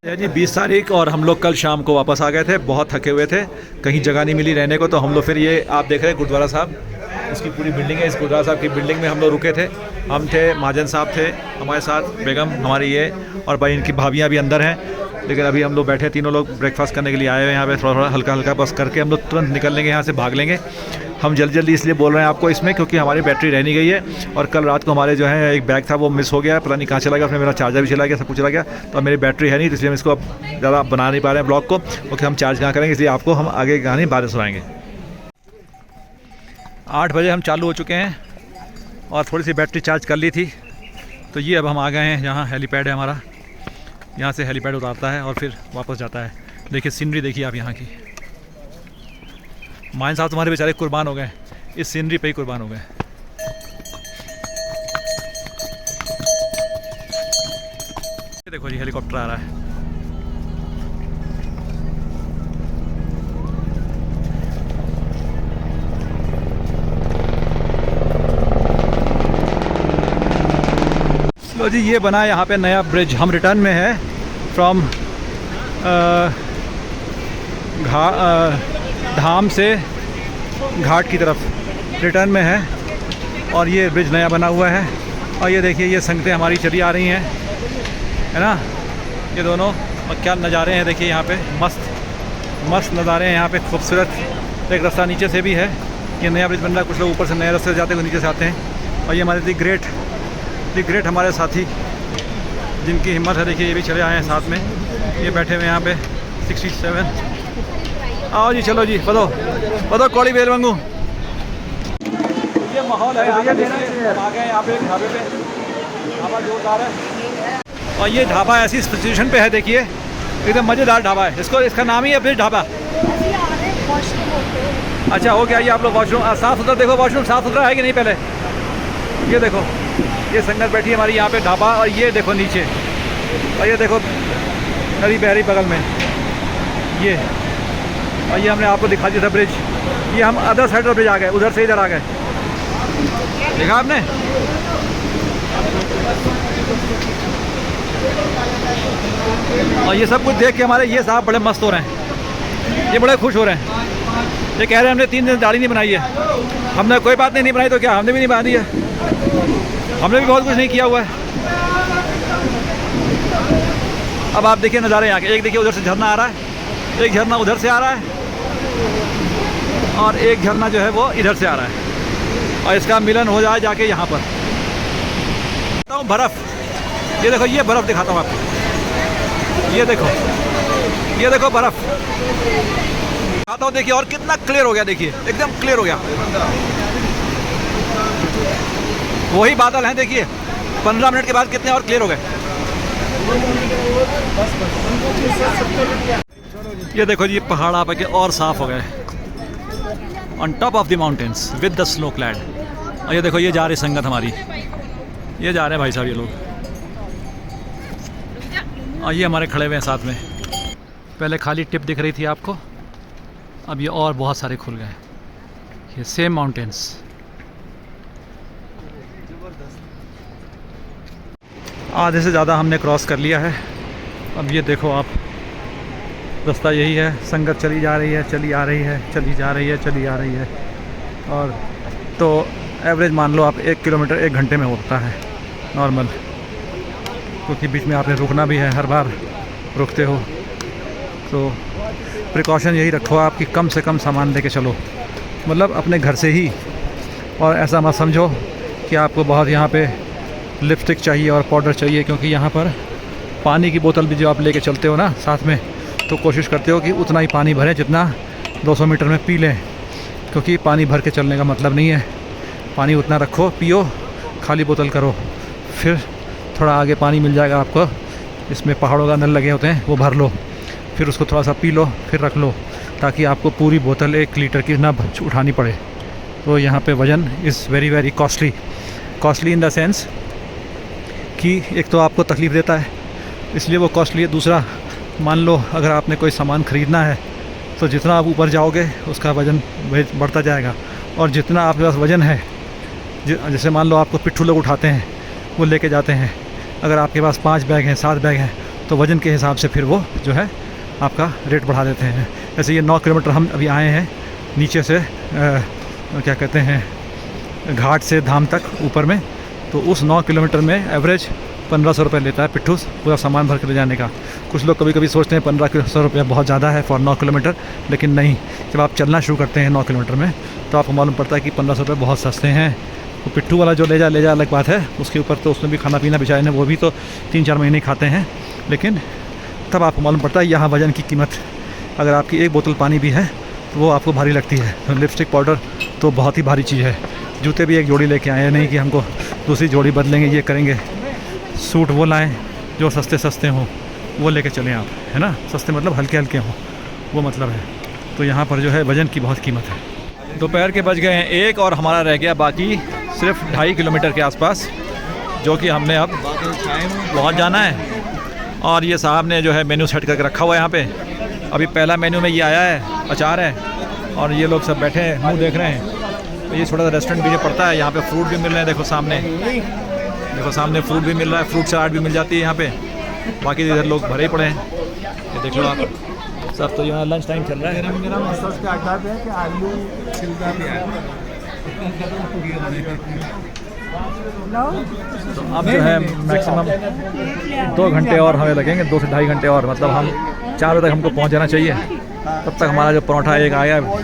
जी 20 तारीख और हम लोग कल शाम को वापस आ गए थे। बहुत थके हुए थे, कहीं जगह नहीं मिली रहने को, तो हम लोग फिर ये आप देख रहे हैं गुरुद्वारा साहब, इसकी पूरी बिल्डिंग है। इस गुरुद्वारा साहब की बिल्डिंग में हम लोग रुके थे। हम थे, महाजन साहब थे हमारे साथ, बेगम हमारी ये, और भाई इनकी भाभियाँ भी अंदर हैं। लेकिन अभी हम लोग बैठे तीनों लोग ब्रेकफास्ट करने के लिए आए हुए हैं यहाँ पे। थोड़ा थोड़ा हल्का हल्का बस करके हम लोग तुरंत निकल लेंगे यहाँ से, भाग लेंगे। हम जल्दी इसलिए बोल रहे हैं आपको इसमें क्योंकि हमारी बैटरी रह नहीं गई है, और कल रात को हमारे जो है एक बैग था वो मिस हो गया, पता नहीं कहाँ चला गया, उसमें मेरा चार्जर भी चला गया, सब कुछ चला गया। तो अब मेरी बैटरी है नहीं, इसलिए हम इसको अब ज़्यादा बना नहीं पा रहे हैं ब्लॉग को, क्योंकि हम चार्ज कहाँ करेंगे, इसलिए आपको हम आगे कहानी बाद में सुनाएंगे। 8 बजे हम चालू हो चुके हैं और थोड़ी सी बैटरी चार्ज कर ली थी। तो ये अब हम आ गए हैं, यहाँ हेलीपैड है हमारा, यहाँ से हेलीपैड उतारता है और फिर वापस जाता है। देखिए सीनरी देखिए आप यहाँ की। मान साहब तुम्हारे बेचारे कुर्बान हो गए, इस सीनरी पे ही कुर्बान हो गए। ये देखो जी हेलीकॉप्टर आ रहा है। लो जी ये बना यहाँ पे नया ब्रिज। हम रिटर्न में है फ्रॉम धाम से घाट की तरफ, रिटर्न में है। और ये ब्रिज नया बना हुआ है। और ये देखिए ये संगतें हमारी चली आ रही हैं, है ना, ये दोनों। और क्या नज़ारे हैं देखिए यहाँ पे, मस्त नज़ारे हैं यहाँ पे, खूबसूरत। एक रास्ता नीचे से भी है, ये नया ब्रिज बन रहा है। कुछ लोग ऊपर से नए रास्ते से जाते हैं, नीचे से आते हैं। और ये हमारे दी ग्रेट हमारे साथी जिनकी हिम्मत है, देखिए ये भी चले आए हैं साथ में। ये बैठे हुए यहाँ पे 67। आओ जी, चलो जी, बदो कौड़ी बेल वांगू। ये माहौल है, आ गए यहाँ पे ढाबे पे, ढाबा जोरदार है। और ये ढाबा ऐसी सिचुएशन पे है, देखिए एकदम मज़ेदार ढाबा है। इसका नाम ही है ब्रिज ढाबा। अच्छा हो गया, ये आप लोग वॉशरूम साफ़ सुथरा देखो, वॉशरूम साफ़ सुथरा है कि नहीं पहले। ये देखो ये संगत बैठी है हमारी यहाँ पे ढाबा। और ये देखो नीचे, और ये देखो नदी बह रही बगल में ये। और ये हमने आपको दिखा दिया था ब्रिज। ये हम अदर साइड ऑफ ब्रिज आ गए, उधर से इधर आ गए, देखा आपने। और ये सब कुछ देख के हमारे ये साहब बड़े मस्त हो रहे हैं, ये बड़े खुश हो रहे हैं। ये कह रहे हैं हमने 3 दिन दाढ़ी नहीं बनाई है। हमने कोई बात नहीं बनाई तो क्या, हमने भी नहीं बांधी है, हमने भी बहुत कुछ नहीं किया हुआ है। अब आप देखिए नज़ारे यहाँ के। एक देखिए उधर से झरना आ रहा है, एक झरना उधर से आ रहा है, और एक झरना जो है वो इधर से आ रहा है। और इसका मिलन हो जाए जाके यहाँ पर। बर्फ़, ये देखो ये बर्फ़ दिखाता हूँ आपको। ये देखो बर्फ़ दिखाता हूँ, देखिए। और कितना क्लियर हो गया, देखिए एकदम क्लियर हो गया। वही बादल हैं, देखिए 15 मिनट के बाद कितने और क्लियर हो गए। ये देखो जी पहाड़ आप के और साफ हो गए, on top of the mountains with the snow clad. और ये देखो ये जा रही संगत हमारी, ये जा रहे हैं भाई साहब ये लोग। और ये हमारे खड़े हुए हैं साथ में। पहले खाली टिप दिख रही थी आपको, अब ये और बहुत सारे खुल गए। ये सेम माउंटेन्स। आधे से ज़्यादा हमने क्रॉस कर लिया है। अब ये देखो आप, रास्ता यही है, संगत चली जा रही है, चली आ रही है, चली जा रही है, चली आ रही है। और तो एवरेज मान लो आप 1 किलोमीटर 1 घंटे में होता है नॉर्मल, क्योंकि बीच में आपने रुकना भी है, हर बार रुकते हो। तो प्रिकॉशन यही रखो आप कि कम से कम सामान लेके चलो, मतलब अपने घर से ही। और ऐसा मत समझो कि आपको बहुत यहाँ पे लिपस्टिक चाहिए और पाउडर चाहिए, क्योंकि यहाँ पर पानी की बोतल भी जो आप लेके चलते हो ना साथ में, तो कोशिश करते हो कि उतना ही पानी भरें जितना 200 मीटर में पी लें, क्योंकि पानी भर के चलने का मतलब नहीं है। पानी उतना रखो, पियो, खाली बोतल करो, फिर थोड़ा आगे पानी मिल जाएगा आपको, इसमें पहाड़ों का नल लगे होते हैं, वो भर लो, फिर उसको थोड़ा सा पी लो, फिर रख लो, ताकि आपको पूरी बोतल 1 लीटर की ना उठानी पड़े। तो यहाँ पे वज़न is very costly in the sense कि एक तो आपको तकलीफ़ देता है, इसलिए वो कॉस्टली है। दूसरा, मान लो अगर आपने कोई सामान ख़रीदना है तो जितना आप ऊपर जाओगे उसका वज़न बढ़ता जाएगा, और जितना आपके पास वज़न है, जैसे मान लो आपको पिट्ठू लोग उठाते हैं, वो लेके जाते हैं, अगर आपके पास 5 बैग हैं 7 बैग हैं तो वज़न के हिसाब से फिर वो जो है आपका रेट बढ़ा देते हैं। जैसे ये 9 किलोमीटर हम अभी आए हैं नीचे से क्या कहते हैं घाट से धाम तक ऊपर में, तो उस 9 किलोमीटर में एवरेज 1500 रुपये लेता है पिट्ठूस पूरा सामान भर के ले जाने का। कुछ लोग कभी कभी सोचते हैं 1500 रुपये बहुत ज़्यादा है फॉर 9 किलोमीटर, लेकिन नहीं, जब आप चलना शुरू करते हैं 9 किलोमीटर में तो आपको मालूम पड़ता है कि 1500 रुपये बहुत सस्ते हैं। तो पिट्ठू वाला जो ले जा अलग बात है, उसके ऊपर तो उसमें भी खाना पीना बेचारे ने वो भी तो 3-4 महीने खाते हैं, लेकिन तब आपको मालूम पड़ता है यहाँ वज़न की कीमत। अगर आपकी एक बोतल पानी भी है तो वो आपको भारी लगती है। तो लिपस्टिक पाउडर तो बहुत ही भारी चीज़ है। जूते भी एक जोड़ी लेके आए हैं, नहीं कि हमको दूसरी जोड़ी बदलेंगे ये करेंगे। सूट वो लाएं जो सस्ते सस्ते हों, वो लेके चलें आप, है ना। सस्ते मतलब हल्के हल्के हों, वो मतलब है। तो यहाँ पर जो है वज़न की बहुत कीमत है। दोपहर के बज गए हैं 1 और हमारा रह गया बाकी सिर्फ 2.5 किलोमीटर के आसपास, जो कि हमने अब पहुँच जाना है। और ये साहब ने जो है मेन्यू सेट करके रखा हुआ है यहाँ पे। अभी पहला मेन्यू में ये आया है, अचार है, और ये लोग सब बैठे हैं मुँह देख रहे हैं। तो ये छोटा सा रेस्टोरेंट भी जो पड़ता है, यहाँ पे फ्रूट भी मिल रहे हैं, देखो सामने, देखो सामने फ्रूट भी मिल रहा है, फ्रूट सलाद भी मिल जाती है यहाँ पे। बाकी इधर लोग भरे ही पड़े हैं, ये देख लो आप सब। तो यहाँ लंच टाइम चल रहा है। तो अब जो है मैक्सिमम 2 घंटे और हमें लगेंगे, 2 से 2.5 घंटे और, मतलब हम 4 बजे तक हमको पहुँच जाना चाहिए। तब तक हमारा जो परोठा एक आया और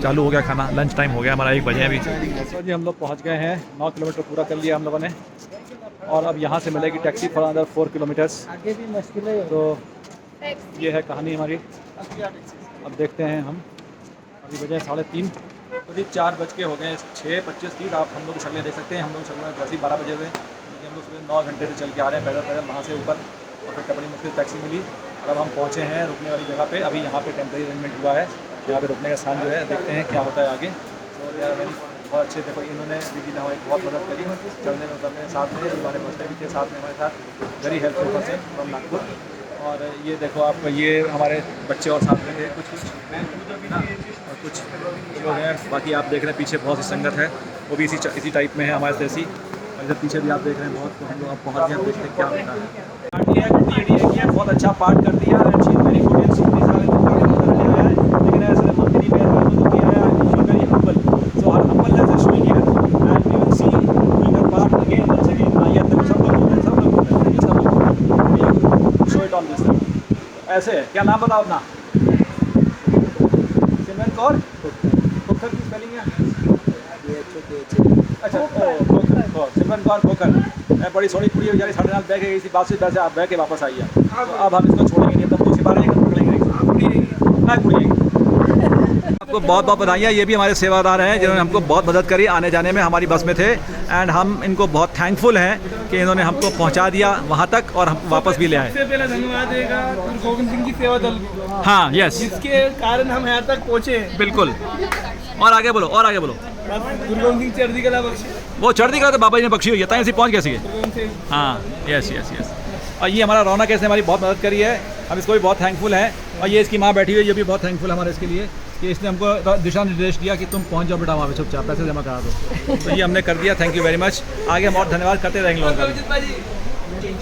चालू हो गया खाना। लंच टाइम हो गया हमारा, 1 बजे अभी। तो जी हम लोग पहुँच गए हैं, 9 किलोमीटर पूरा कर लिया हम लोगों ने। और अब यहाँ से मिलेगी टैक्सी फॉर अनदर 4 किलोमीटर्स। आगे भी मुश्किल है। तो ये है कहानी हमारी। अब देखते हैं हम, अभी बजे 3:30, तो जी 4 बज के हो गए, 6:25 आप हम लोग चलने देख सकते हैं। हम लोग चल रहे हैं 12 बजे हुए, क्योंकि हम लोग सुबह 9 घंटे से चल के आ रहे हैं पैदल वहाँ से ऊपर, और फिर बड़ी मुश्किल टैक्सी मिली। और अब हम पहुँचे हैं रुकने वाली जगह पे। अभी यहाँ पे टेम्परेरी अरेंजमेंट हुआ है, यहाँ पे रुकने का स्थान जो है, देखते हैं क्या होता है आगे। तो यार बहुत अच्छे, देखो इन्होंने दीदी ने हमारी बहुत मदद करी चलने में उतरने, साथ में हमारे बच्चे भी थे साथ में हमारे साथ, very helpful person from Nagpur. और ये देखो आप, ये हमारे बच्चे और साथ में थे कुछ और कुछ लोग हैं। बाकी आप देख रहे हैं पीछे बहुत सी संगत है, वो भी इसी टाइप में है हमारे जैसी। और इधर पीछे भी आप देख रहे हैं बहुत। तो हम लोग अब पहुँच गए, देखते हैं क्या होता है। बहुत अच्छा पार्ट कर दिया, वेरी गुड, लेकिन ऐसे मंत्री तो किया है, very humble, so her humbleness is showing here, and we will see the part again once again. ये तक सब लोग शो इट ऑन दिस। ऐसे क्या नाम बताओ अपना? सिमरन कौर। खोखर की स्पेलिंग है? अच्छा, सिमरन कौर खोखर। बड़ी सोनी कुड़ी बेचारी 8:30 बह के गई थी, बात से पैसे आप बह के वापस आई है। तो अब हम इसको छोड़ेंगे नहीं, तब दूसरी बार पकड़ेंगे। आपको बहुत बहुत बधाइयाँ। ये भी हमारे सेवादार हैं जिन्होंने हमको बहुत मदद करी आने जाने में, हमारी बस में थे, एंड हम इनको बहुत थैंकफुल हैं कि इन्होंने हमको पहुंचा दिया वहां तक और हम वापस भी ले आए। सबसे पहले धन्यवाद देगा गुरु गोविंद सिंह की सेवा दल, हाँ यस, जिसके कारण हम यहाँ तक पहुँचे। बिल्कुल। और आगे बोलो, और आगे बोलो। गुरु गोविंद सिंह चढ़ती कला बख्शी, वो चढ़ती कला तो बाबा जी ने बख्शी हुई है, तय से पहुँच कैसे। हाँ यस यस यस। और ये हमारा रौनक है, इसने हमारी बहुत मदद करी है, हम इसको भी बहुत थैंकफुल हैं। और ये इसकी माँ बैठी हुई है, ये भी बहुत थैंकफुल है हमारे इसके लिए कि इसने हमको दिशा निर्देश दिया कि तुम पहुंच जाओ बेटा वहाँ पे चुपचाप, पैसे जमा करा दो। तो ये हमने कर दिया, थैंक यू वेरी मच। आगे हम और धन्यवाद करते रहेंगे लोगों का।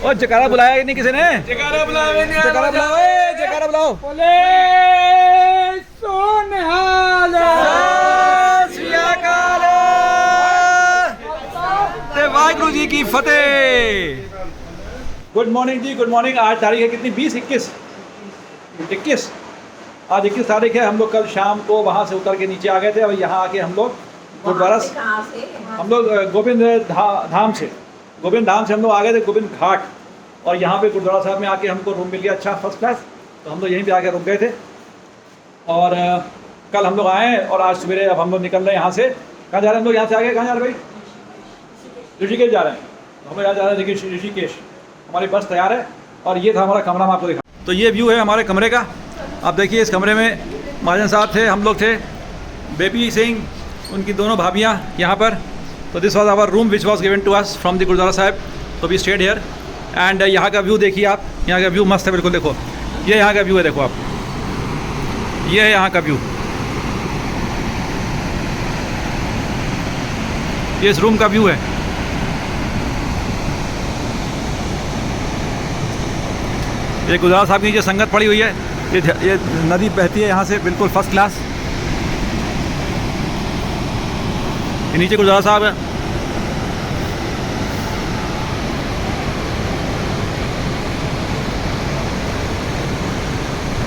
और जयकारा बुलाया कि नहीं किसी ने? जयकारा बुलाओ, जयकारा बुलाओ, जयकारा बुलाओ। वाहिगुरु जी की फतेह। गुड मॉर्निंग जी, गुड मॉर्निंग। आज तारीख है कितनी? 21 आज 21 तारीख है। हम लोग कल शाम को वहाँ से उतर के नीचे आ गए थे, और यहाँ आके हम लोग गुरुद्वारा हम लोग गोविंद धाम से हम लोग आ गए थे, गोविंद घाट। और यहाँ पे गुरुद्वारा साहब में आके हमको रूम मिल गया अच्छा, फर्स्ट क्लास। तो हम लोग यहीं पे आके रुक गए थे। और कल हम लोग आए, और आज सवेरे अब हम लोग निकल रहे हैं यहाँ से। कहाँ जा रहे हैं हम लोग? यहाँ से आगे कहाँ जा रहे हैं भाई? ऋषिकेश जा रहे हैं। हम लोग यहाँ जा रहे हैं ऋषिकेश। हमारी बस तैयार है, और ये था हमारा कमरा, मैं आपको दिखा। तो ये व्यू है हमारे कमरे का। आप देखिए, इस कमरे में महाजन साहब थे, हम लोग थे, बेबी सिंह, उनकी दोनों भाभियाँ यहाँ पर। तो this was our room which was given to us from the gurudwara Sahib. तो वी स्टेड हियर, एंड यहाँ का व्यू देखिए आप। यहाँ का व्यू मस्त है बिल्कुल। देखो ये यहाँ का व्यू है, देखो आप, ये है यहाँ का व्यू। ये इस रूम का व्यू है। ये गुजरात साहब की नीचे संगत पड़ी हुई है, ये नदी बहती है यहाँ से बिल्कुल फर्स्ट क्लास। ये नीचे गुजरात साहब है।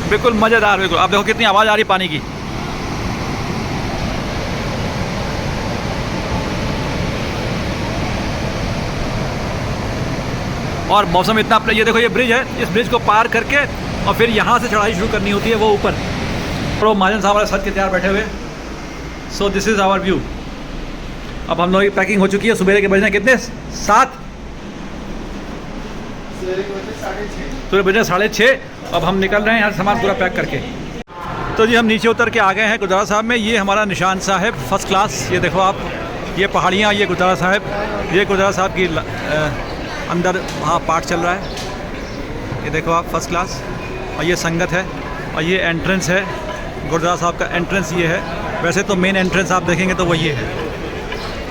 बिल्कुल मज़ेदार, बिल्कुल। आप देखो कितनी आवाज़ आ रही पानी की। और मौसम इतना, ये देखो ये ब्रिज है, इस ब्रिज को पार करके और फिर यहाँ से चढ़ाई शुरू करनी होती है वो ऊपर। और वो महाजन साहब वाले सच के तैयार बैठे हुए। So this is our view. अब हम लोगों की पैकिंग हो चुकी है। सुबह के बजने कितने? 7। सुबह बजने 6:30। अब हम निकल रहे हैं यहाँ से सामान पूरा पैक करके। तो जी हम नीचे उतर के आ गए हैं गुरुद्वारा साहब में। ये हमारा निशान साहब फर्स्ट क्लास। ये देखो आप, ये पहाड़ियाँ, ये गुरुद्वारा साहब, ये गुरुद्वारा साहब की अंदर वहाँ पाठ चल रहा है। ये देखो आप फर्स्ट क्लास। और ये संगत है और ये एंट्रेंस है गुरुद्वारा साहब का। एंट्रेंस ये है। वैसे तो मेन एंट्रेंस आप देखेंगे तो वो ये है,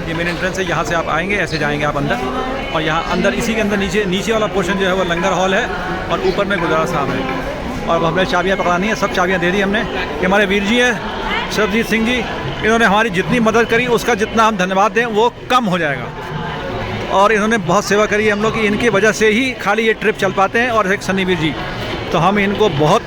ये मेन एंट्रेंस है। यहाँ से आप आएंगे, ऐसे जाएंगे आप अंदर, और यहाँ अंदर इसी के अंदर नीचे वाला पोर्शन जो है वो लंगर हॉल है और ऊपर में गुरुद्वारा साहब है। और हमने चाबियाँ पकड़ानी है, सब चाबियाँ दे दी हमने। कि हमारे वीर जी हैं सरबजीत सिंह जी, इन्होंने हमारी जितनी मदद करी उसका जितना हम धन्यवाद दें वो कम हो जाएगा। और इन्होंने बहुत सेवा करी है हम लोग की, इनकी वजह से ही खाली ये ट्रिप चल पाते हैं। और एक सन्नी वीर जी, तो हम इनको बहुत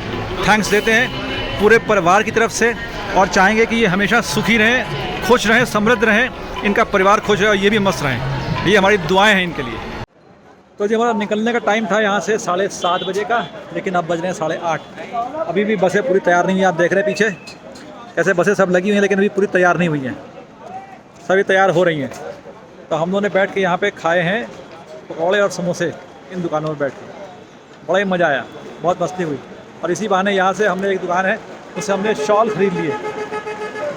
थैंक्स देते हैं पूरे परिवार की तरफ से, और चाहेंगे कि ये हमेशा सुखी रहें, खुश रहें, समृद्ध रहें, इनका परिवार खुश रहे और ये भी मस्त रहें। ये हमारी दुआएं हैं इनके लिए। तो जी हमारा निकलने का टाइम था यहाँ से 7:30 बजे का, लेकिन अब बज रहे हैं 8:30। अभी भी बसें पूरी तैयार नहीं हुई। आप देख रहे हैं पीछे कैसे बसें सब लगी हुई हैं, लेकिन अभी पूरी तैयार नहीं हुई हैं, सभी तैयार हो रही हैं। तो हम लोगों ने बैठ के यहाँ पे खाए हैं पकौड़े और समोसे इन दुकानों में बैठ के, बड़ा ही मज़ा आया, बहुत मस्ती हुई। और इसी बहाने यहाँ से हमने, एक दुकान है उससे हमने शॉल ख़रीद लिए।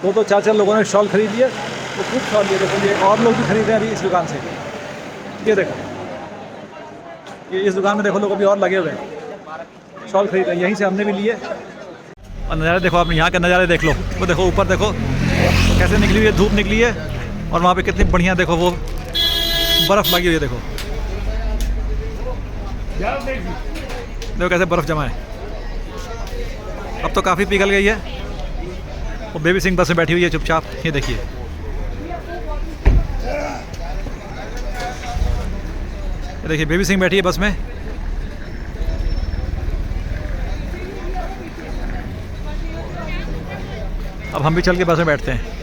2 4 लोगों ने शॉल ख़रीद लिए, तो खूब शॉल लिए। देखो ये और लोग भी खरीद रहे हैं अभी इस दुकान से। ये देखो, ये इस दुकान में देखो लोग अभी और लगे हुए हैं, शॉल खरीद रहे हैं। यहीं से हमने भी लिए। और नज़ारे देखो आप, यहाँ के नज़ारे देख लो। वो देखो ऊपर देखो कैसे निकली हुई है, धूप निकली है, और वहाँ पे कितनी बढ़िया देखो वो बर्फ़ लगी हुई है। देखो देखो कैसे बर्फ़ जमा है। अब तो काफ़ी पिघल गई है। वो बेबी सिंह बस में बैठी हुई है चुपचाप, ये देखिए। ये देखिए बेबी सिंह बैठी है बस में। अब हम भी चल के बस में बैठते हैं,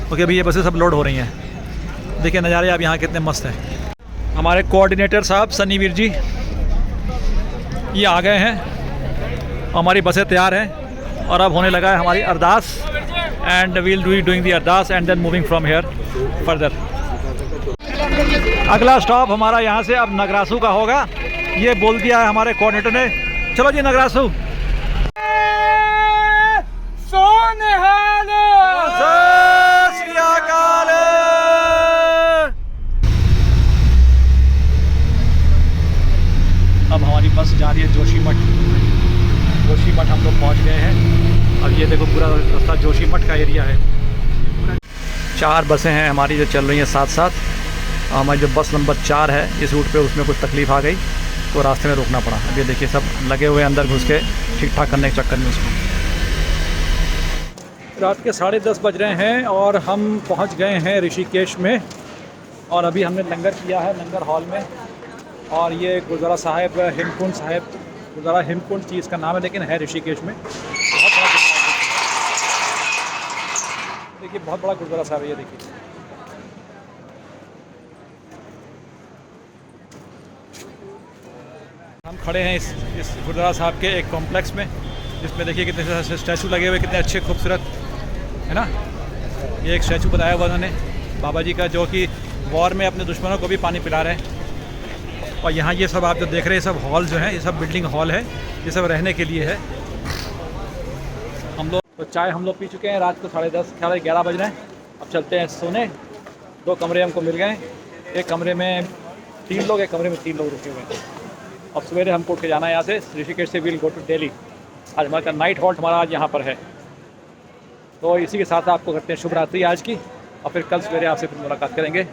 क्योंकि अभी ये बसें सब लोड हो रही हैं। देखिए नज़ारे आप यहाँ कितने मस्त हैं। हमारे कोऑर्डिनेटर साहब सन्नी वीर जी ये आ गए हैं, हमारी बसें तैयार हैं और अब होने लगा है हमारी अरदास। And we'll doing the ardas and then moving from here further. अगला स्टॉप हमारा यहाँ से अब नगरासू का होगा, ये बोल दिया है हमारे कोऑर्डिनेटर ने। चलो जी नगरासू। अब हमारी बस जा रही है जोशीमठ। जोशीमठ हम लोग पहुँच गए हैं। अब ये देखो पूरा रास्ता जोशीमठ का एरिया है। 4 बसें हैं हमारी जो चल रही हैं साथ साथ। हमारी जो बस नंबर 4 है इस रूट पे, उसमें कुछ तकलीफ़ आ गई तो रास्ते में रोकना पड़ा। अब ये देखिए सब लगे हुए अंदर घुस के ठीक ठाक करने के चक्कर में उसको। रात के 10:30 बज रहे हैं और हम पहुंच गए हैं ऋषिकेश में। और अभी हमने लंगर किया है लंगर हॉल में। और ये गुरुद्वारा साहिब हेमकुंड साहिब, गुरुद्वारा हेमकुंड चीज़ का नाम है, लेकिन है ऋषिकेश में। बहुत बड़ा देखिए, बहुत बड़ा गुरुद्वारा साहिब है ये देखिए। हम खड़े हैं इस गुरुद्वारा साहब के एक कॉम्प्लेक्स में, जिसमें देखिए कितने सारे स्टैचू लगे हुए, कितने अच्छे खूबसूरत है ना। ये एक स्टैचू बनाया हुआ उन्होंने बाबा जी का, जो कि वॉर में अपने दुश्मनों को भी पानी पिला रहे हैं। और यहाँ ये सब आप जो देख रहे हैं, सब हॉल जो है, ये सब बिल्डिंग हॉल है, ये सब रहने के लिए है। हम लोग तो चाय हम लोग पी चुके हैं रात को 10:30 11 बज रहे हैं। अब चलते हैं सोने। 2 कमरे हमको मिल गए। एक कमरे में 3 लोग, एक कमरे में 3 लोग रुके हुए हैं। अब सवेरे हमको उठ के जाना है यहाँ से ऋषिकेश से। Will go to Delhi. आज हमारा नाइट हॉल्ट हमारा आज यहाँ पर है। तो इसी के साथ आपको करते हैं शुभ रात्रि आज की, और फिर कल सवेरे आपसे फिर मुलाकात करेंगे।